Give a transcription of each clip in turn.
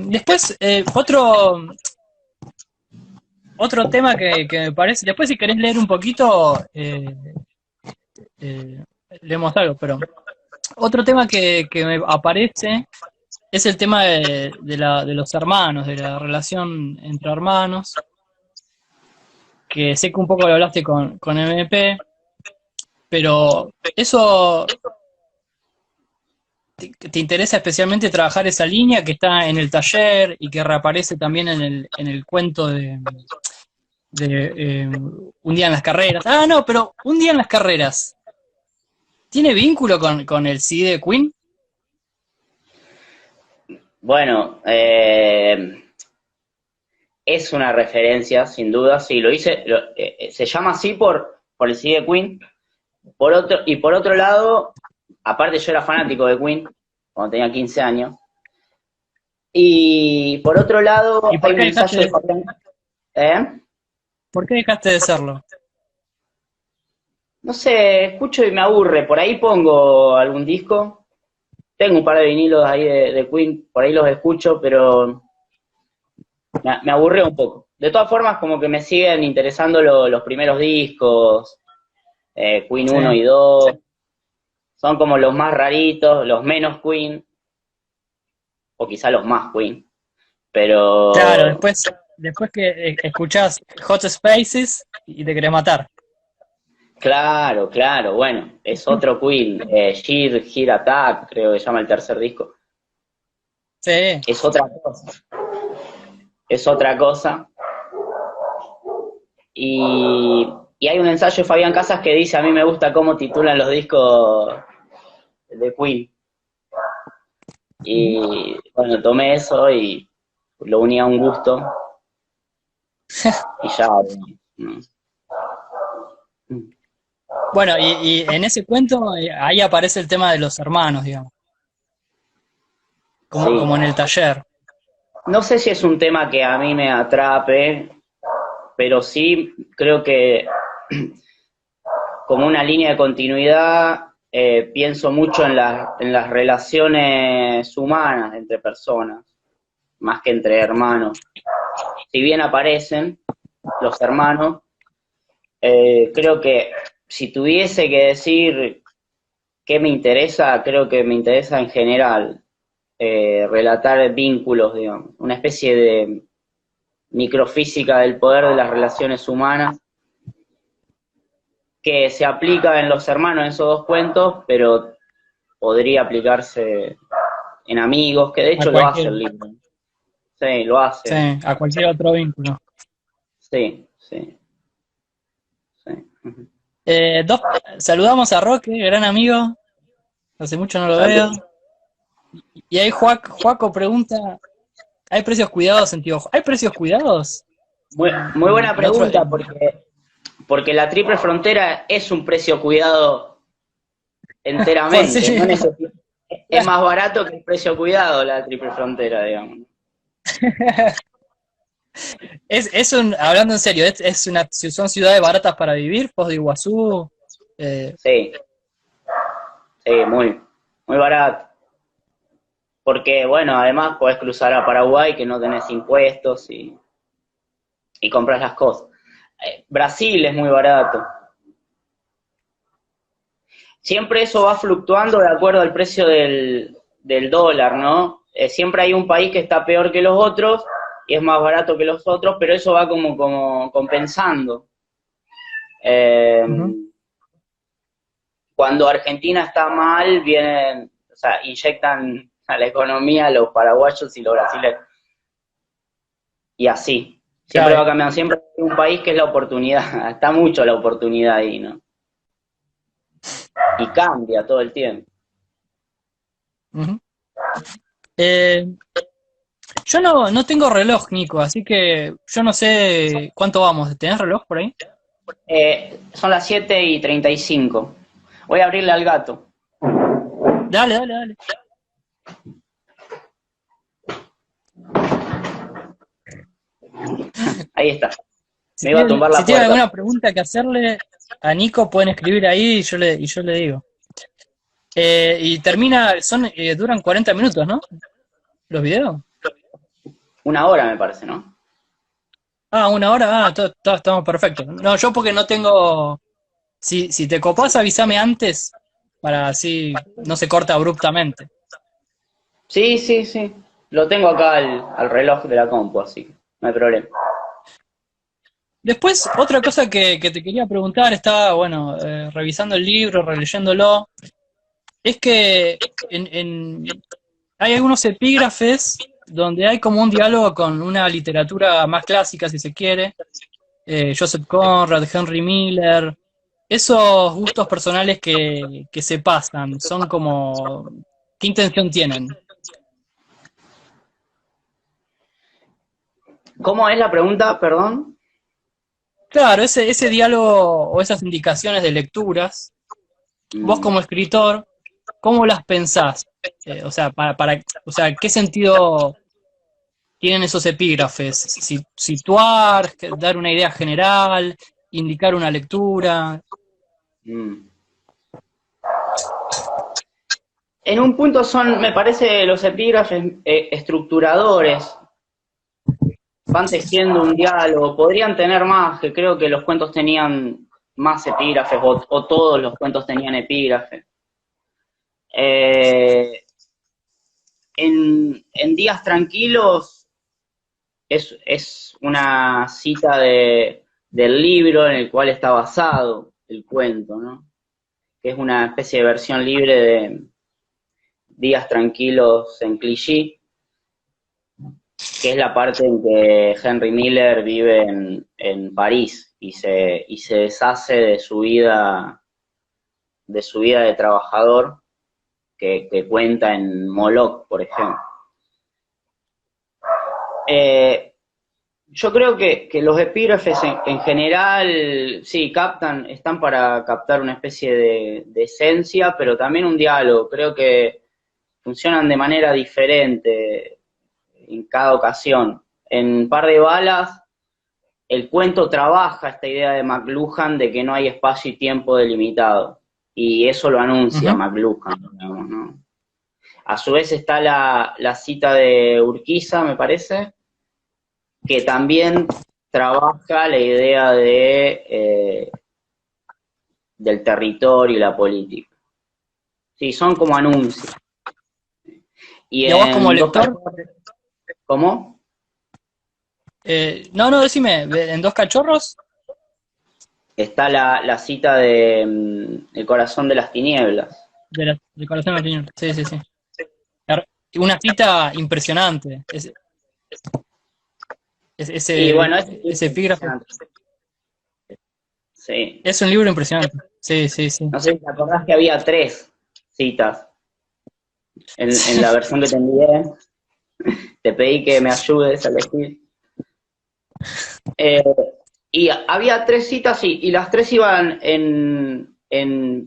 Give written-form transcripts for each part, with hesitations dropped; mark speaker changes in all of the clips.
Speaker 1: Después, otro tema que me parece, después si querés leer un poquito, eh, leemos algo, pero otro tema que me aparece es el tema de los hermanos, de la relación entre hermanos, que sé que un poco lo hablaste con MP, pero eso te interesa especialmente trabajar esa línea que está en el taller y que reaparece también en el cuento de Un día en las carreras. Ah, no, pero Un día en las carreras. ¿Tiene vínculo con el CD de Queen?
Speaker 2: Bueno, es una referencia, sin duda, sí, se llama así por el CD de Queen, por otro lado, aparte yo era fanático de Queen, cuando tenía 15 años, y por otro
Speaker 1: ¿Y
Speaker 2: lado hay
Speaker 1: por
Speaker 2: un
Speaker 1: qué
Speaker 2: ensayo de Fabián, ¿eh?
Speaker 1: por qué dejaste de serlo?
Speaker 2: No sé, escucho y me aburre, por ahí pongo algún disco, tengo un par de vinilos ahí de Queen, por ahí los escucho, pero me aburre un poco. De todas formas, como que me siguen interesando los primeros discos, Queen
Speaker 1: Sí.
Speaker 2: uno y 2 son como los más raritos, los menos Queen, o quizá los más Queen,
Speaker 1: Claro,
Speaker 2: pero
Speaker 1: después que escuchás Hot Spaces y te querés matar.
Speaker 2: claro, claro, bueno, es otro Queen, Sheer Attack, creo que se llama el tercer disco,
Speaker 1: Sí.
Speaker 2: es otra cosa, es otra cosa, y hay un ensayo de Fabián Casas que dice, a mí me gusta cómo titulan los discos de Queen,
Speaker 1: Ujú.
Speaker 2: y bueno, tomé eso y lo uní a un gusto, y ya, bueno,
Speaker 1: Bueno, y en ese cuento ahí aparece el tema de los hermanos, digamos,
Speaker 2: sí.
Speaker 1: como en el taller.
Speaker 2: No sé si es un tema que a mí me atrape, pero sí creo que como una línea de continuidad pienso mucho en las relaciones humanas entre personas, más que entre hermanos. Si bien aparecen los hermanos, creo que si tuviese que decir qué me interesa, creo que me interesa en general relatar vínculos, digamos, una especie de microfísica del poder de las relaciones humanas que se aplica en los hermanos en esos dos cuentos, pero podría aplicarse en amigos, que de
Speaker 1: A
Speaker 2: hecho lo hace
Speaker 1: cualquier,
Speaker 2: el libro. Sí, lo
Speaker 1: sí,
Speaker 2: hace.
Speaker 1: a cualquier otro vínculo.
Speaker 2: Sí, sí, sí.
Speaker 1: Dos, saludamos a Roque, gran amigo, hace mucho no lo veo.
Speaker 2: Salud.
Speaker 1: Y ahí Juaco pregunta, ¿hay precios cuidados en Tío? ¿Hay precios cuidados?
Speaker 2: Muy buena
Speaker 1: En otro,
Speaker 2: pregunta, porque la triple frontera es un precio cuidado
Speaker 1: por
Speaker 2: enteramente.
Speaker 1: si,
Speaker 2: No es más barato que el precio cuidado la triple frontera, digamos.
Speaker 1: hablando en serio, son ciudades baratas para vivir, Foz de Iguazú, eh,
Speaker 2: Sí, sí, muy barato. Porque, bueno, además podés cruzar a Paraguay que no tenés impuestos y compras las cosas. Brasil es muy barato. Siempre eso va fluctuando de acuerdo al precio del dólar, ¿no? Siempre hay un país que está peor que los otros y es más barato que los otros, pero eso va como compensando. Eh,
Speaker 1: ujú.
Speaker 2: Cuando Argentina está mal, vienen, o sea, inyectan a la economía los paraguayos y los brasileños. Y así. Siempre
Speaker 1: Claro,
Speaker 2: va cambiando, siempre hay un país que es la oportunidad. Está mucho la oportunidad ahí, ¿no? Y cambia todo el tiempo.
Speaker 1: ujú. Eh, yo no tengo reloj, Nico, así que yo no sé cuánto vamos. ¿Tenés reloj por ahí?
Speaker 2: Son las 7:35. Voy a abrirle al gato.
Speaker 1: Dale, dale, dale.
Speaker 2: Ahí está. Me iba a tumbar
Speaker 1: Si
Speaker 2: la
Speaker 1: tienen
Speaker 2: puerta.
Speaker 1: alguna pregunta que hacerle a Nico, pueden escribir ahí y yo le digo. Y duran 40 minutos, ¿no? Los videos.
Speaker 2: Una hora me parece, ¿no?
Speaker 1: Ah, una hora, estamos perfectos. No, yo porque no tengo. Si te copás, avísame antes para así no se corta abruptamente.
Speaker 2: Sí, sí, sí. Lo tengo acá al reloj de la compu, así que no hay problema.
Speaker 1: Después, otra cosa que te quería preguntar, estaba, bueno, revisando el libro, releyéndolo, es que hay algunos epígrafes donde hay como un diálogo con una literatura más clásica, si se quiere, Joseph Conrad, Henry Miller, esos gustos personales que se pasan, son como, ¿qué intención tienen?
Speaker 2: ¿Cómo es la pregunta, perdón?
Speaker 1: Claro, ese diálogo o esas indicaciones de lecturas, vos
Speaker 2: Mm,
Speaker 1: como escritor, ¿cómo las pensás? O sea, o sea, ¿qué sentido tienen esos epígrafes? Situar, dar una idea general, indicar una lectura.
Speaker 2: mm. En un punto son, me parece, los epígrafes estructuradores, van tejiendo un diálogo, podrían tener más, que creo que los cuentos tenían más epígrafes, o todos los cuentos tenían epígrafes. Eh, en Días Tranquilos es una cita del libro en el cual está basado el cuento, ¿no? Que es una especie de versión libre de Días Tranquilos en Clichy, que es la parte en que Henry Miller vive en París y se deshace de su vida de trabajador que cuenta en Moloch, por ejemplo. Eh, yo creo que los epígrafes en general, sí, están para captar una especie de esencia, pero también un diálogo. Creo que funcionan de manera diferente en cada ocasión. En Par de Balas, el cuento trabaja esta idea de McLuhan de que no hay espacio y tiempo delimitado. Y eso lo anuncia
Speaker 1: Ujú.
Speaker 2: McLuhan, digamos, ¿no? A su vez está la cita de Urquiza, me parece, que también trabaja la idea del territorio y la política. Sí, son como anuncios. Y
Speaker 1: Y a vos como
Speaker 2: en Dos
Speaker 1: lector,
Speaker 2: Cachorros, ¿cómo?
Speaker 1: no, decime, ¿en Dos Cachorros?
Speaker 2: Está la cita de El corazón de las tinieblas.
Speaker 1: De Corazón Latino. Sí, sí, sí. Una cita impresionante.
Speaker 2: Y bueno,
Speaker 1: Ese epígrafe.
Speaker 2: sí.
Speaker 1: Es un libro impresionante. Sí, sí, sí.
Speaker 2: No sé si te acordás que había tres citas en la
Speaker 1: Sí.
Speaker 2: versión que te envié. Te pedí que me ayudes a elegir. Eh, y había tres citas y las tres iban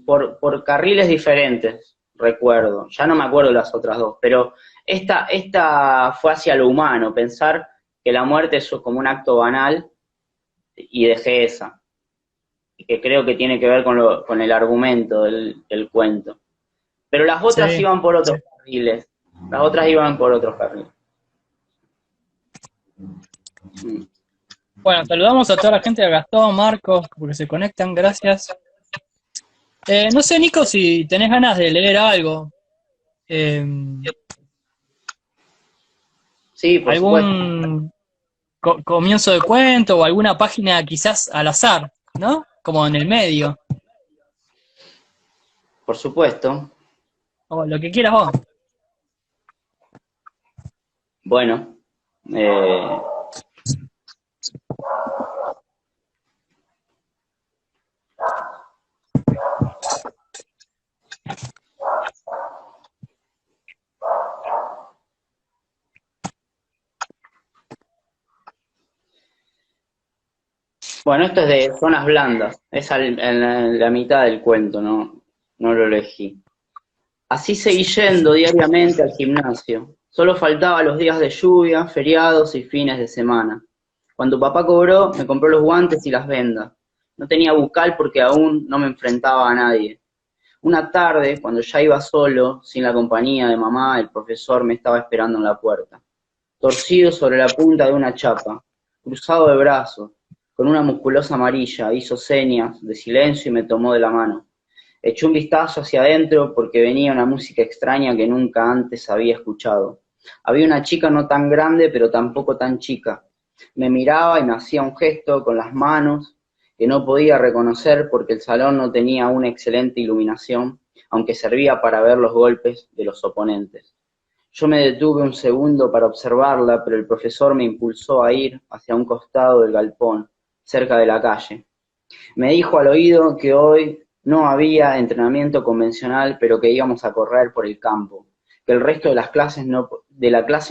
Speaker 2: por carriles diferentes, recuerdo. Ya no me acuerdo las otras dos, pero esta fue hacia lo humano, pensar que la muerte es como un acto banal y dejé esa, y que creo que tiene que ver con el argumento del cuento. Pero las otras
Speaker 1: Sí.
Speaker 2: iban por otros carriles, las otras iban por otros carriles. Mm.
Speaker 1: Bueno, saludamos a toda la gente, a Gastón, Marcos, porque se conectan, gracias. No sé, Nico, si tenés ganas de leer algo, eh,
Speaker 2: Sí, por supuesto,
Speaker 1: algún comienzo de cuento o alguna página quizás al azar, ¿no? Como en el medio,
Speaker 2: por supuesto.
Speaker 1: o lo que quieras vos.
Speaker 2: Bueno, eh, bueno, esto es de Zonas Blandas, es en la mitad del cuento, ¿no? No lo elegí. Así seguí yendo diariamente al gimnasio. Solo faltaba los días de lluvia, feriados y fines de semana. Cuando papá cobró, me compró los guantes y las vendas. No tenía bucal porque aún no me enfrentaba a nadie. Una tarde, cuando ya iba solo, sin la compañía de mamá, el profesor me estaba esperando en la puerta. torcido sobre la punta de una chapa, cruzado de brazos, con una musculosa amarilla, hizo señas de silencio y me tomó de la mano. Eché un vistazo hacia adentro porque venía una música extraña que nunca antes había escuchado. Había una chica no tan grande, pero tampoco tan chica. Me miraba y me hacía un gesto con las manos que no podía reconocer porque el salón no tenía una excelente iluminación, aunque servía para ver los golpes de los oponentes. Yo me detuve un segundo para observarla, pero el profesor me impulsó a ir hacia un costado del galpón, cerca de la calle. Me dijo al oído que hoy no había entrenamiento convencional, pero que íbamos a correr por el campo, que el resto de la clase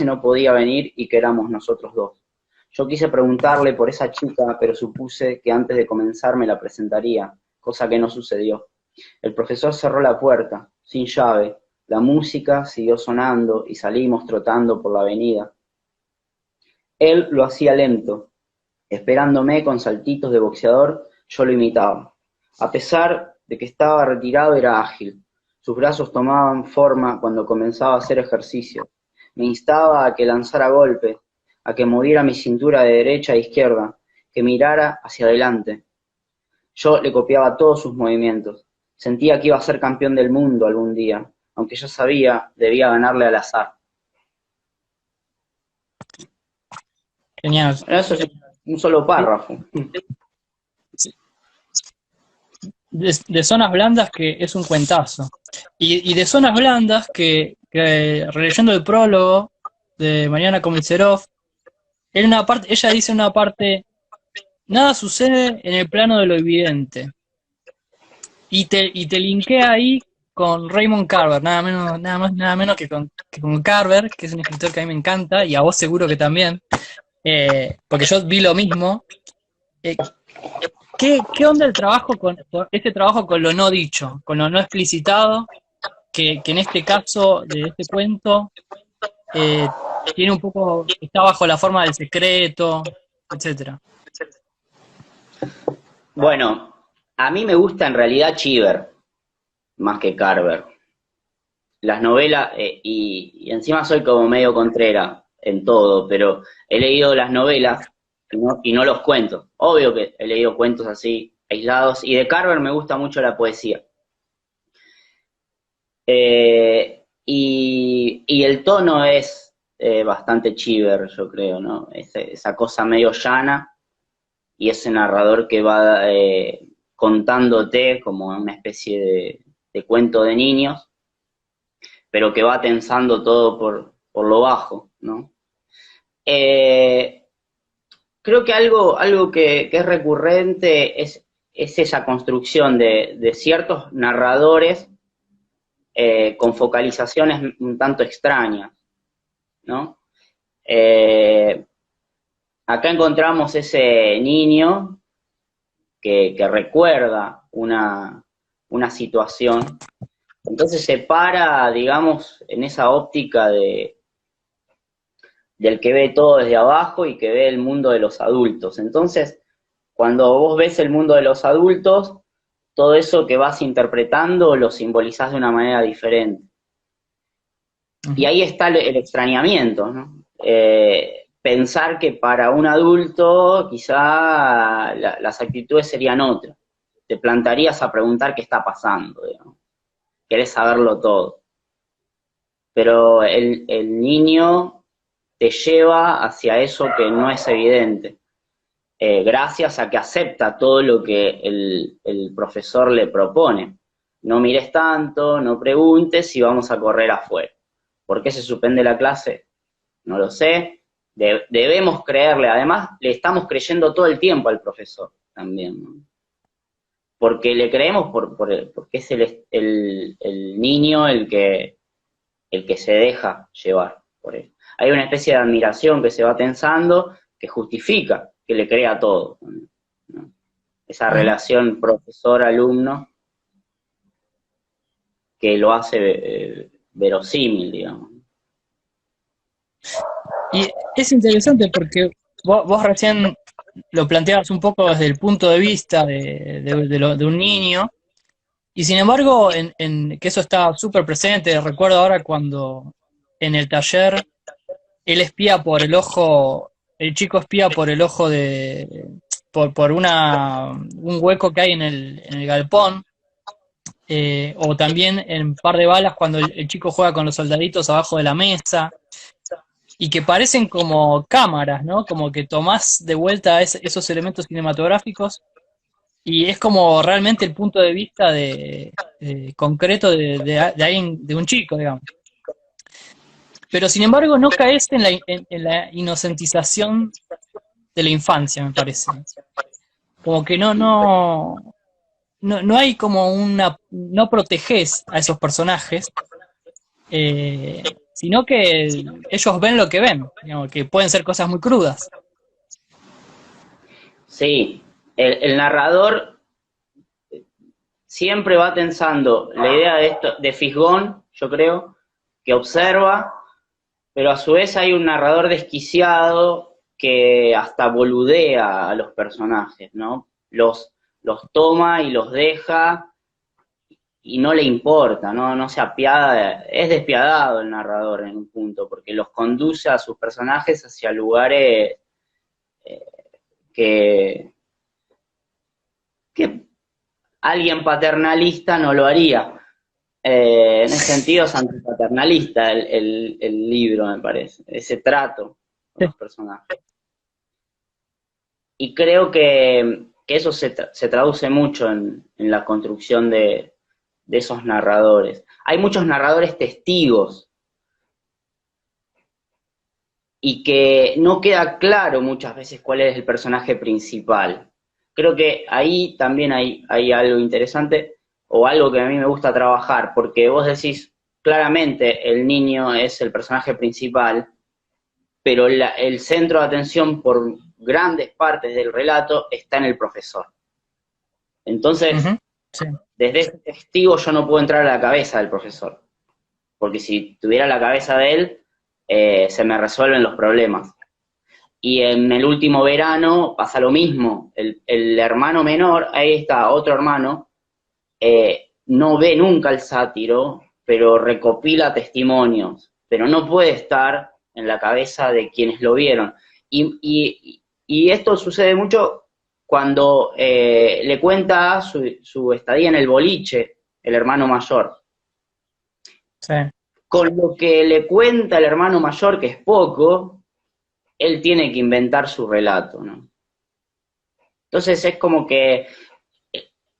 Speaker 2: no podía venir y que éramos nosotros dos. Yo quise preguntarle por esa chica, pero supuse que antes de comenzar me la presentaría, cosa que no sucedió. El profesor cerró la puerta, sin llave, la música siguió sonando y salimos trotando por la avenida. Él lo hacía lento, esperándome con saltitos de boxeador, yo lo imitaba. A pesar de que estaba retirado, era ágil. Sus brazos tomaban forma cuando comenzaba a hacer ejercicio. Me instaba a que lanzara golpes, a que moviera mi cintura de derecha a izquierda, que mirara hacia adelante. Yo le copiaba todos sus movimientos. Sentía que iba a ser campeón del mundo algún día, aunque yo sabía, debía ganarle al azar.
Speaker 1: Genial.
Speaker 2: Eso es un solo párrafo.
Speaker 1: De zonas blandas, que es un cuentazo. Y de zonas blandas que releyendo el prólogo de Mariana Komisarov, ella dice una parte: nada sucede en el plano de lo evidente. Y te linkea ahí con Raymond Carver, nada menos que con Carver, que es un escritor que a mí me encanta, y a vos seguro que también, porque yo vi lo mismo. ¿Qué onda el trabajo con este trabajo con lo no dicho, con lo no explicitado, que en este caso de este cuento tiene un poco, está bajo la forma del secreto, etcétera?
Speaker 2: Bueno, a mí me gusta en realidad Cheever, más que Carver. Las novelas, y encima soy como medio contrera en todo, pero he leído las novelas y no los cuentos. Obvio que he leído cuentos así, aislados, y de Carver me gusta mucho la poesía. Y el tono es bastante Cheever, yo creo, ¿no? Esa cosa medio llana, y ese narrador que va contándote como una especie de cuento de niños, pero que va tensando todo por lo bajo, ¿no? Creo que algo que es recurrente es esa construcción de ciertos narradores con focalizaciones un tanto extrañas, ¿no? Acá encontramos ese niño que recuerda una situación, entonces se para, digamos, en esa óptica del que ve todo desde abajo y que ve el mundo de los adultos. Entonces, cuando vos ves el mundo de los adultos, todo eso que vas interpretando lo simbolizás de una manera diferente. Y ahí está el extrañamiento, ¿no? Pensar que para un adulto quizá las actitudes serían otras. Te plantarías a preguntar qué está pasando, digamos. Querés saberlo todo. Pero el niño te lleva hacia eso que no es evidente, gracias a que acepta todo lo que el profesor le propone. No mires tanto, no preguntes y vamos a correr afuera. ¿Por qué se suspende la clase? No lo sé. Debemos creerle, además le estamos creyendo todo el tiempo al profesor también, ¿no? Porque le creemos porque es el niño el que se deja llevar por él. Hay una especie de admiración que se va tensando que justifica que le crea todo, ¿no? Esa relación profesor-alumno que lo hace verosímil, digamos.
Speaker 1: Y es interesante porque vos recién lo planteabas un poco desde el punto de vista de un niño, y sin embargo, que eso está súper presente. Recuerdo ahora cuando en el taller él espía por el ojo, el chico espía por el ojo por un hueco que hay en el galpón, o también en Par de Balas cuando el chico juega con los soldaditos abajo de la mesa, y que parecen como cámaras, ¿no? Como que tomás de vuelta esos elementos cinematográficos y es como realmente el punto de vista concreto de alguien, de un chico, digamos. Pero sin embargo no caes en la inocentización de la infancia, me parece. Como que no hay como no proteges a esos personajes, sino que ellos ven lo que ven, digamos, que pueden ser cosas muy crudas.
Speaker 2: Sí, el narrador siempre va tensando la idea de esto, de Fisgón, yo creo, que observa, pero a su vez hay un narrador desquiciado que hasta boludea a los personajes, ¿no? Los toma y los deja y no le importa, no se apiada, es despiadado el narrador en un punto, porque los conduce a sus personajes hacia lugares que, que alguien paternalista no lo haría. En ese sentido es antipaternalista el libro, me parece, ese trato con los personajes. Y creo que eso se traduce mucho en la construcción de esos narradores. Hay muchos narradores testigos y que no queda claro muchas veces cuál es el personaje principal. Creo que ahí también hay algo interesante o algo que a mí me gusta trabajar, porque vos decís claramente el niño es el personaje principal, pero el centro de atención por grandes partes del relato está en el profesor. Entonces,
Speaker 1: sí.
Speaker 2: Desde ese testigo yo no puedo entrar a la cabeza del profesor, porque si tuviera la cabeza de él, se me resuelven los problemas. Y en el último verano pasa lo mismo, el hermano menor, ahí está otro hermano, no ve nunca el sátiro, pero recopila testimonios, pero no puede estar en la cabeza de quienes lo vieron. Y esto sucede mucho cuando le cuenta su estadía en el boliche, el hermano mayor.
Speaker 1: Sí.
Speaker 2: Con lo que le cuenta el hermano mayor, que es poco, él tiene que inventar su relato, ¿no? Entonces es como que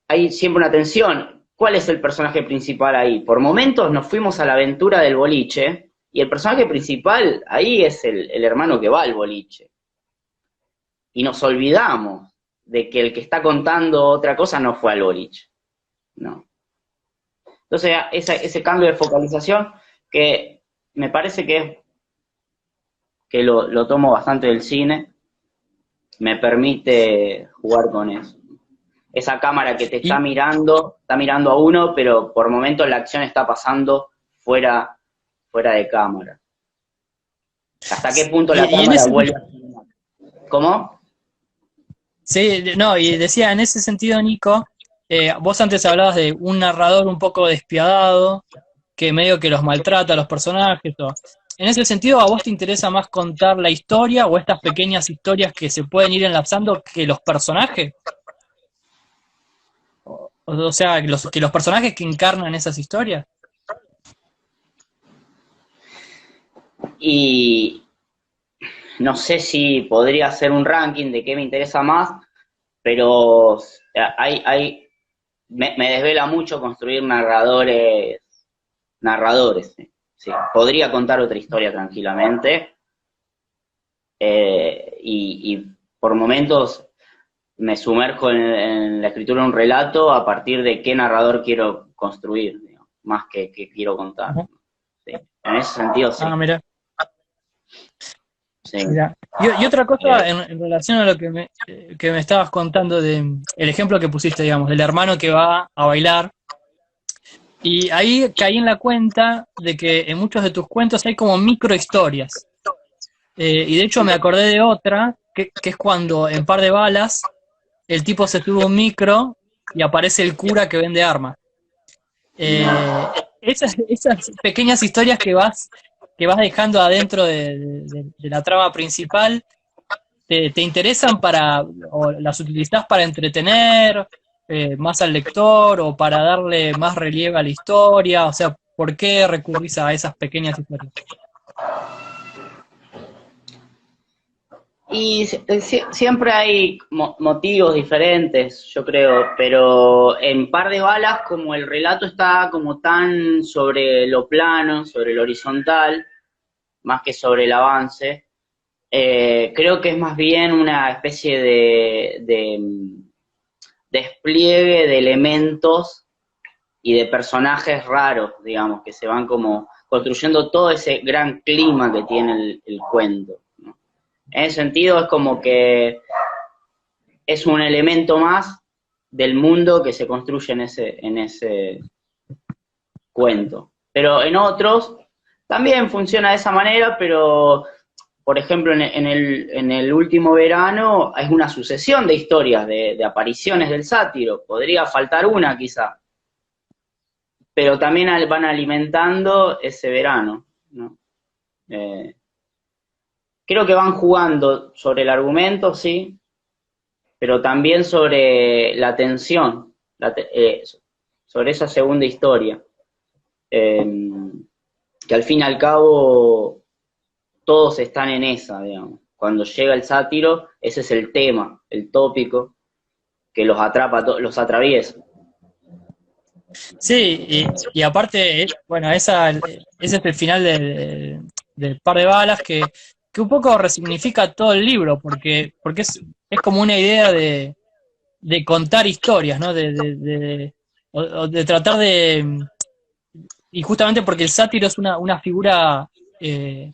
Speaker 2: hay siempre una tensión. ¿Cuál es el personaje principal ahí? Por momentos nos fuimos a la aventura del boliche, y el personaje principal ahí es el hermano que va al boliche. Y nos olvidamos de que el que está contando otra cosa no fue al boliche. No. Entonces, ese cambio de focalización que me parece que lo tomo bastante del cine, me permite jugar con eso. Esa cámara que te está mirando a uno, pero por momentos la acción está pasando fuera de cámara. ¿Hasta qué punto la cámara vuelve a filmar? ¿Cómo?
Speaker 1: Sí, no, y decía, en ese sentido, Nico, vos antes hablabas de un narrador un poco despiadado, que medio que los maltrata a los personajes. En ese sentido, ¿a vos te interesa más contar la historia o estas pequeñas historias que se pueden ir enlazando que los personajes? O sea, que los personajes que encarnan esas historias.
Speaker 2: Y no sé si podría hacer un ranking de qué me interesa más, pero me desvela mucho construir narradores, sí. Podría contar otra historia tranquilamente, y por momentos me sumerjo en la escritura de un relato a partir de qué narrador quiero construir, digamos, más que quiero contar. Sí. En ese sentido, sí.
Speaker 1: Ah, mira.
Speaker 2: Sí.
Speaker 1: Y otra cosa en relación a lo que me estabas contando el ejemplo que pusiste, digamos, del hermano que va a bailar. Y ahí caí en la cuenta de que en muchos de tus cuentos hay como microhistorias. Y de hecho me acordé de otra, que es cuando en Par de Balas el tipo se sube un micro y aparece el cura que vende armas. Esas pequeñas historias que vas que vas dejando adentro de la trama principal, te interesan o las utilizás para entretener más al lector o para darle más relieve a la historia? O sea, ¿por qué recurrís a esas pequeñas historias?
Speaker 2: Y siempre hay motivos diferentes, yo creo, pero en Par de Balas, como el relato está como tan sobre lo plano, sobre lo horizontal, más que sobre el avance, creo que es más bien una especie de despliegue de elementos y de personajes raros, digamos, que se van como construyendo todo ese gran clima que tiene el cuento, ¿no? En ese sentido es como que es un elemento más del mundo que se construye en ese cuento. Pero en otros también funciona de esa manera, pero por ejemplo en el último verano es una sucesión de historias, de apariciones del sátiro. Podría faltar una quizá, pero también van alimentando ese verano, ¿no? Creo que van jugando sobre el argumento, sí, pero también sobre la tensión, sobre esa segunda historia, que al fin y al cabo todos están en esa, digamos. Cuando llega el sátiro, ese es el tema, el tópico, que los atrapa, atraviesa.
Speaker 1: Sí, y aparte, bueno, ese es el final del Par de Balas que un poco resignifica todo el libro, porque es como una idea de contar historias, ¿no? O de tratar y justamente porque el sátiro es una figura eh,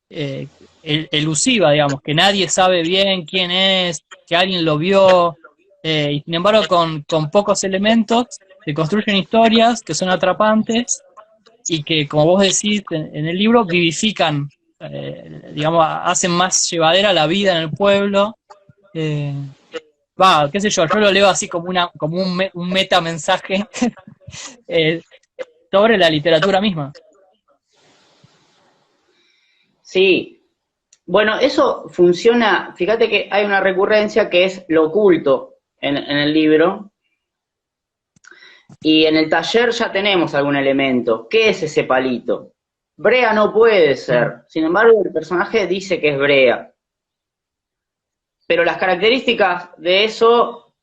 Speaker 1: eh, elusiva, digamos, que nadie sabe bien quién es, que alguien lo vio, y sin embargo con pocos elementos se construyen historias que son atrapantes y que, como vos decís en el libro, vivifican, digamos, hacen más llevadera la vida en el pueblo. Eh, qué sé yo lo leo así como un metamensaje eh, sobre la literatura misma.
Speaker 2: Sí, bueno, eso funciona, fíjate que hay una recurrencia que es lo oculto en el libro, y en el taller ya tenemos algún elemento. ¿Qué es ese palito? Brea no puede ser, sin embargo el personaje dice que es Brea. Pero las características de eso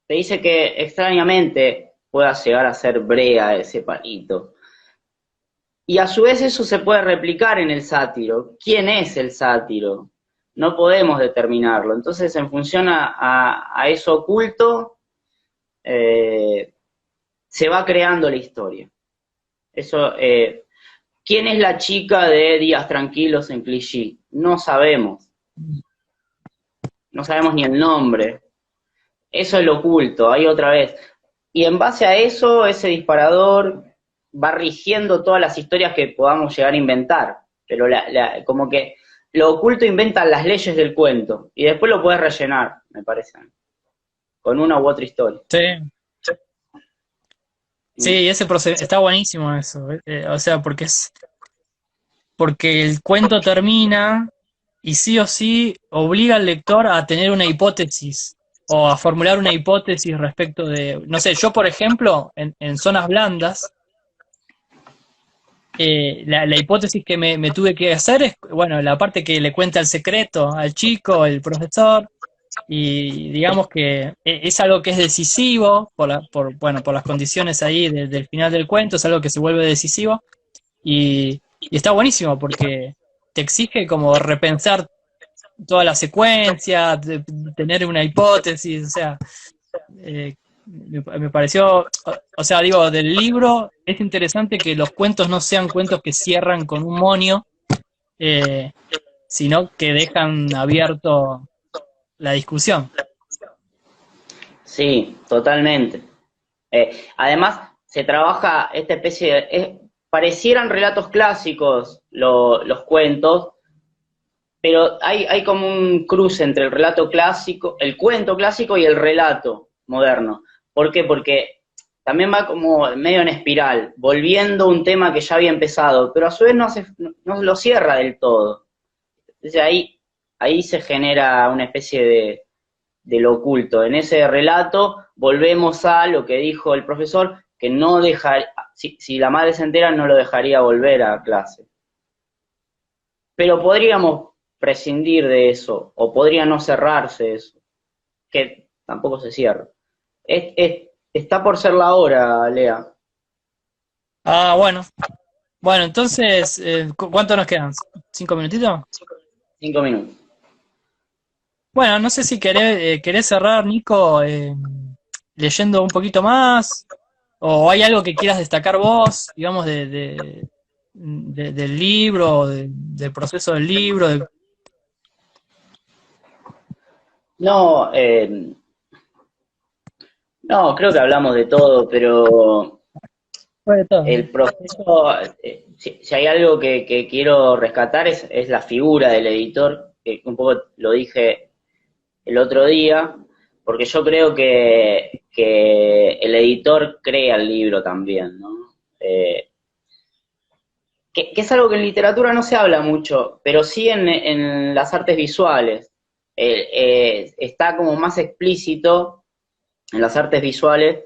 Speaker 2: te dice que extrañamente pueda llegar a ser Brea ese palito. Y a su vez eso se puede replicar en el sátiro. ¿Quién es el sátiro? No podemos determinarlo. Entonces, en función a eso oculto, se va creando la historia. Eso, ¿quién es la chica de Días Tranquilos en Clichy? No sabemos. No sabemos ni el nombre. Eso es lo oculto, ahí otra vez. Y en base a eso, ese disparador va rigiendo todas las historias que podamos llegar a inventar. Pero como que lo oculto inventa las leyes del cuento. Y después lo puedes rellenar, me parece, con una u otra historia.
Speaker 1: Sí, sí, ese proceso está buenísimo eso. O sea, porque el cuento termina y sí o sí obliga al lector a tener una hipótesis o a formular una hipótesis respecto de, no sé, yo por ejemplo, en Zonas Blandas, la hipótesis que me tuve que hacer es, bueno, la parte que le cuenta el secreto al chico, el profesor, y digamos que es algo que es decisivo bueno, por las condiciones ahí del final del cuento, es algo que se vuelve decisivo y está buenísimo porque te exige como repensar toda la secuencia, tener una hipótesis, o sea, me pareció, o sea, digo, del libro es interesante que los cuentos no sean cuentos que cierran con un monio, eh, sino que dejan abierto la discusión.
Speaker 2: Sí, totalmente. Además, se trabaja esta especie de... parecieran relatos clásicos los cuentos, pero hay como un cruce entre el relato clásico, el cuento clásico y el relato moderno. ¿Por qué? Porque también va como medio en espiral, volviendo a un tema que ya había empezado, pero a su vez no lo cierra del todo. Entonces ahí se genera una especie de lo oculto. En ese relato volvemos a lo que dijo el profesor, que no dejar, si la madre se entera no lo dejaría volver a clase. Pero podríamos prescindir de eso, o podría no cerrarse eso, que tampoco se cierra. Está por ser la hora, Lea.
Speaker 1: Ah, bueno. Bueno, entonces, ¿cuánto nos quedan? ¿5 minutitos?
Speaker 2: 5 minutos.
Speaker 1: Bueno, no sé si querés cerrar, Nico, leyendo un poquito más, o hay algo que quieras destacar vos, digamos, del libro, del proceso del libro.
Speaker 2: No, no, creo que hablamos de todo, pero
Speaker 1: Fue todo.
Speaker 2: el proceso, si hay algo que quiero rescatar es la figura del editor, que un poco lo dije el otro día, porque yo creo que el editor crea el libro también, ¿no? Que es algo que en literatura no se habla mucho, pero sí en las artes visuales. Está como más explícito en las artes visuales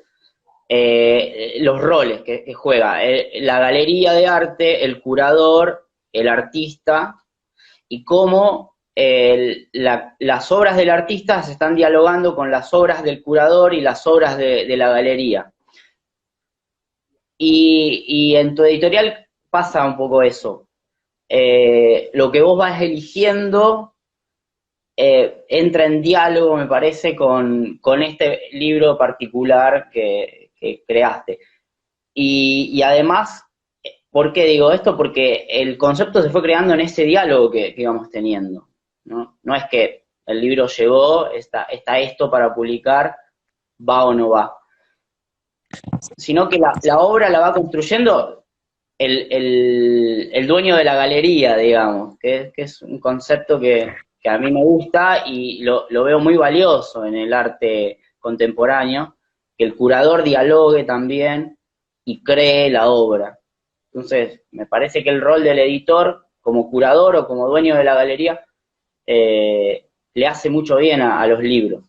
Speaker 2: los roles que juega la galería de arte, el curador, el artista, y cómo las obras del artista se están dialogando con las obras del curador y las obras de la galería. Y en tu editorial pasa un poco eso. Lo que vos vas eligiendo entra en diálogo, me parece, con este libro particular que creaste. Y además, ¿por qué digo esto? Porque el concepto se fue creando en ese diálogo que íbamos teniendo, ¿no? No es que el libro llegó, está esto para publicar, va o no va, sino que la obra la va construyendo el dueño de la galería, digamos, que es un concepto que a mí me gusta y lo veo muy valioso en el arte contemporáneo, que el curador dialogue también y cree la obra. Entonces, me parece que el rol del editor, como curador o como dueño de la galería, le hace mucho bien a los libros.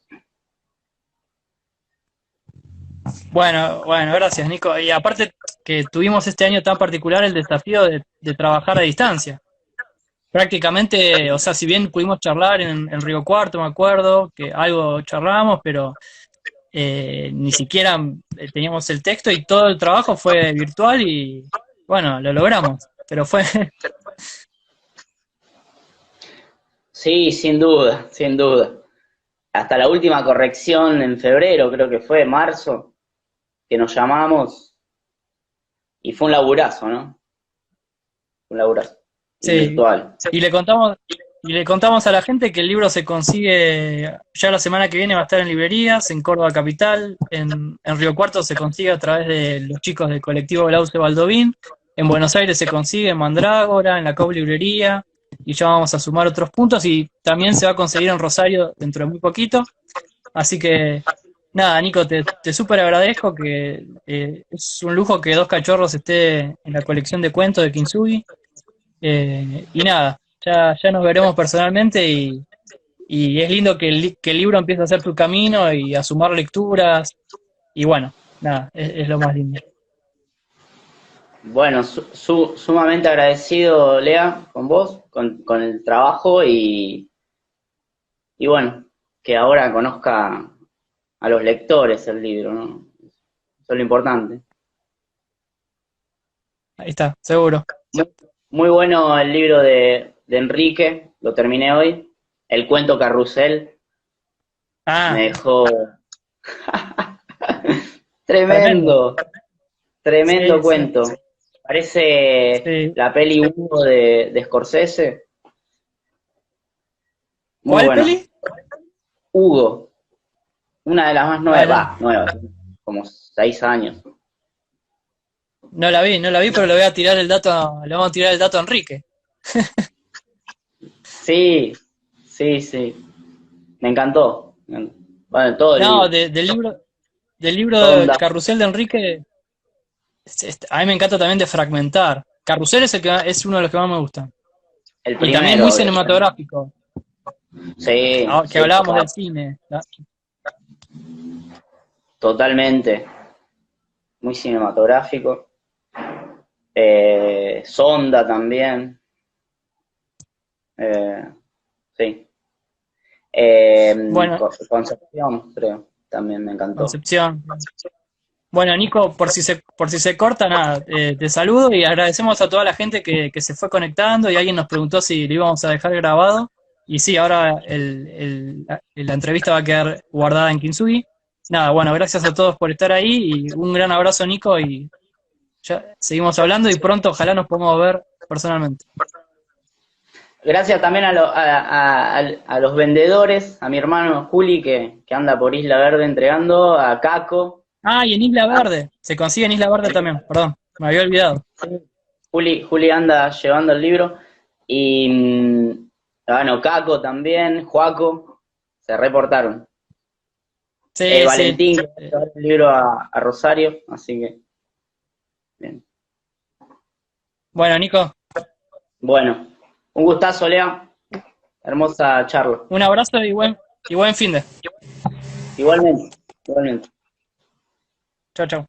Speaker 1: Bueno, bueno, gracias, Nico. Y aparte que tuvimos este año tan particular el desafío de trabajar a distancia. Prácticamente, o sea, si bien pudimos charlar en Río Cuarto, me acuerdo, que algo charlamos, pero ni siquiera teníamos el texto y todo el trabajo fue virtual y bueno, lo logramos. Pero fue,
Speaker 2: Sí, sin duda, sin duda. Hasta la última corrección en febrero, creo que fue, marzo, que nos llamamos y fue un laburazo, ¿no? Un laburazo. Y
Speaker 1: sí.
Speaker 2: virtual.
Speaker 1: Y le contamos a la gente que el libro se consigue ya la semana que viene, va a estar en librerías, en Córdoba Capital, en Río Cuarto se consigue a través de los chicos del colectivo Blauce Baldovín, en Buenos Aires se consigue en Mandrágora, en la COP Librería, y ya vamos a sumar otros puntos, y también se va a conseguir en Rosario dentro de muy poquito. Así que, nada, Nico, te súper agradezco que es un lujo que Dos Cachorros esté en la colección de cuentos de Kintsugi. Y nada, ya nos veremos personalmente y es lindo que el libro empiece a hacer tu camino y a sumar lecturas. Y bueno, nada, es lo más lindo.
Speaker 2: Bueno, sumamente agradecido, Lea, con vos, con el trabajo y bueno, que ahora conozca a los lectores el libro, ¿no? Eso es lo importante.
Speaker 1: Ahí está, seguro.
Speaker 2: Muy, muy bueno el libro de Enrique, lo terminé hoy. El cuento Carrusel me
Speaker 1: Ah,
Speaker 2: dejó
Speaker 1: tremendo.
Speaker 2: tremendo, tremendo
Speaker 1: Sí, sí,
Speaker 2: cuento. Parece
Speaker 1: sí.
Speaker 2: la peli Hugo de Scorsese. Muy
Speaker 1: ¿Cuál
Speaker 2: bueno.
Speaker 1: peli?
Speaker 2: Hugo, una de las más
Speaker 1: Bueno,
Speaker 2: nuevas, nuevas, como 6 años.
Speaker 1: no la vi, pero le voy a tirar el dato, le vamos a tirar el dato a Enrique.
Speaker 2: Sí, sí, sí. Me encantó. Bueno, todo el
Speaker 1: No,
Speaker 2: libro.
Speaker 1: del libro. del libro de
Speaker 2: Sonda,
Speaker 1: Carrusel de Enrique, a mí me encanta también de fragmentar. Carrusel es, es uno de los que más me gustan.
Speaker 2: el
Speaker 1: Y también muy
Speaker 2: primero.
Speaker 1: cinematográfico,
Speaker 2: Sí,
Speaker 1: que
Speaker 2: sí,
Speaker 1: hablábamos del cine.
Speaker 2: totalmente. Muy cinematográfico. Sonda también. Sí.
Speaker 1: Bueno,
Speaker 2: Concepción, creo. También me encantó.
Speaker 1: Concepción. Bueno, Nico, por si se corta, nada, te saludo y agradecemos a toda la gente que se fue conectando y alguien nos preguntó si lo íbamos a dejar grabado. Y sí, ahora la entrevista va a quedar guardada en Kintsugi. Nada, bueno, gracias a todos por estar ahí y un gran abrazo, Nico, y ya seguimos hablando y pronto ojalá nos podamos ver personalmente.
Speaker 2: Gracias también a los vendedores, a mi hermano Juli, que anda por Isla Verde entregando, a Caco.
Speaker 1: Ah, y en Isla Verde, se consigue en Isla Verde también, perdón, me había olvidado.
Speaker 2: Juli anda llevando el libro. Y bueno, Caco también, Joaco, se reportaron.
Speaker 1: Sí, sí.
Speaker 2: Valentín, que va a llevar el libro a Rosario, así que, bien.
Speaker 1: Bueno, Nico,
Speaker 2: Bueno, un gustazo, Lea. Hermosa charla.
Speaker 1: un abrazo y buen fin de.
Speaker 2: Igualmente, igualmente.
Speaker 1: Chao, chao.